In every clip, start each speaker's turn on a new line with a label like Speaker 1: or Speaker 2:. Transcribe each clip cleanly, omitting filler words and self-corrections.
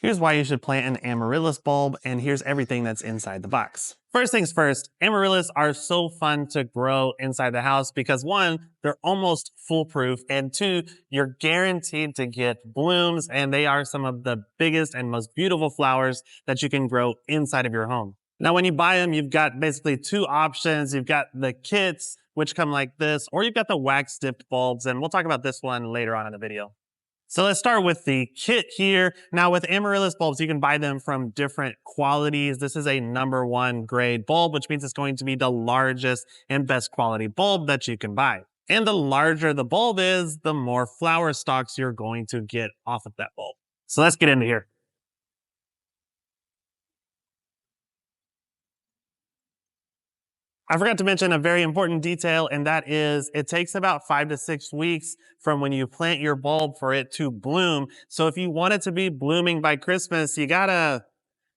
Speaker 1: Here's why you should plant an Amaryllis bulb, and here's everything that's inside the box. First things first, Amaryllis are so fun to grow inside the house because one, they're almost foolproof, and two, you're guaranteed to get blooms, and they are some of the biggest and most beautiful flowers that you can grow inside of your home. Now, when you buy them, you've got basically two options. You've got the kits, which come like this, or you've got the wax-dipped bulbs, and we'll talk about this one later on in the video. So let's start with the kit here. Now with Amaryllis bulbs, you can buy them from different qualities. This is a #1 grade bulb, which means it's going to be the largest and best quality bulb that you can buy. And the larger the bulb is, the more flower stalks you're going to get off of that bulb. So let's get into here. I forgot to mention a very important detail, and that is it takes about 5 to 6 weeks from when you plant your bulb for it to bloom. So if you want it to be blooming by Christmas, you gotta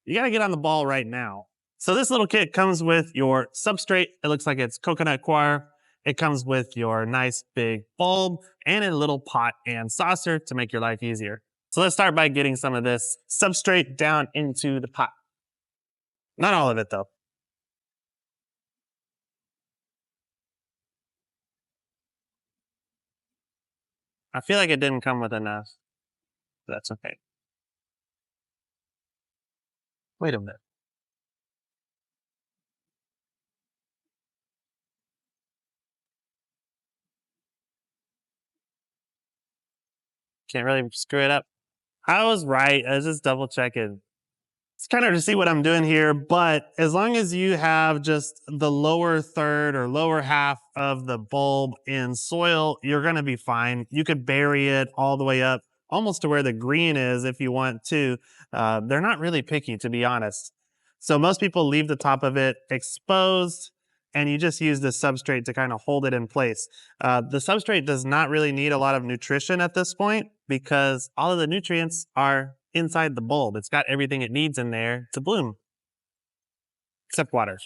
Speaker 1: get on the ball right now. So this little kit comes with your substrate. It looks like it's coconut coir. It comes with your nice big bulb and a little pot and saucer to make your life easier. So let's start by getting some of this substrate down into the pot. Not all of it though. I feel like it didn't come with enough. But that's okay. Wait a minute. Can't really screw it up. I was right. I was just double checking. It's kind of to see what I'm doing here, but as long as you have just the lower third or lower half of the bulb in soil, you're going to be fine. You could bury it all the way up almost to where the green is if you want to. They're not really picky, to be honest. So most people leave the top of it exposed, and you just use the substrate to kind of hold it in place. The substrate does not really need a lot of nutrition at this point because all of the nutrients are inside the bulb. It's got everything it needs in there to bloom, except water.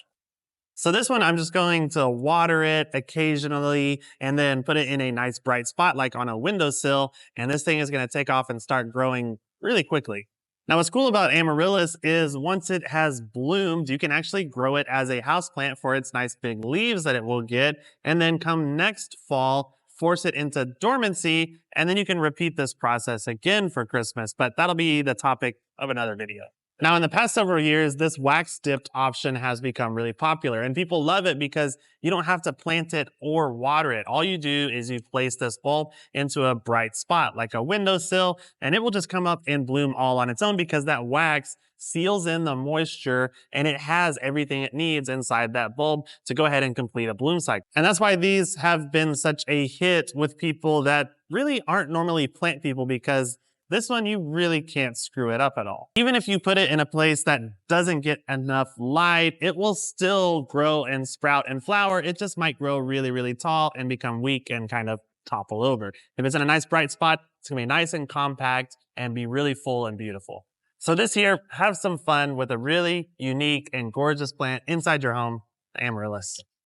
Speaker 1: So this one, I'm just going to water it occasionally and then put it in a nice bright spot like on a windowsill, and this thing is going to take off and start growing really quickly. Now what's cool about Amaryllis is once it has bloomed, you can actually grow it as a houseplant for its nice big leaves that it will get, and then come next fall, force it into dormancy, and then you can repeat this process again for Christmas, but that'll be the topic of another video. Now, in the past several years, this wax-dipped option has become really popular, and people love it because you don't have to plant it or water it. All you do is you place this bulb into a bright spot, like a windowsill, and it will just come up and bloom all on its own because that wax seals in the moisture and it has everything it needs inside that bulb to go ahead and complete a bloom cycle. And that's why these have been such a hit with people that really aren't normally plant people, because this one, you really can't screw it up at all. Even if you put it in a place that doesn't get enough light, it will still grow and sprout and flower. It just might grow really, really tall and become weak and kind of topple over. If it's in a nice bright spot, it's gonna be nice and compact and be really full and beautiful. So this year, have some fun with a really unique and gorgeous plant inside your home, Amaryllis.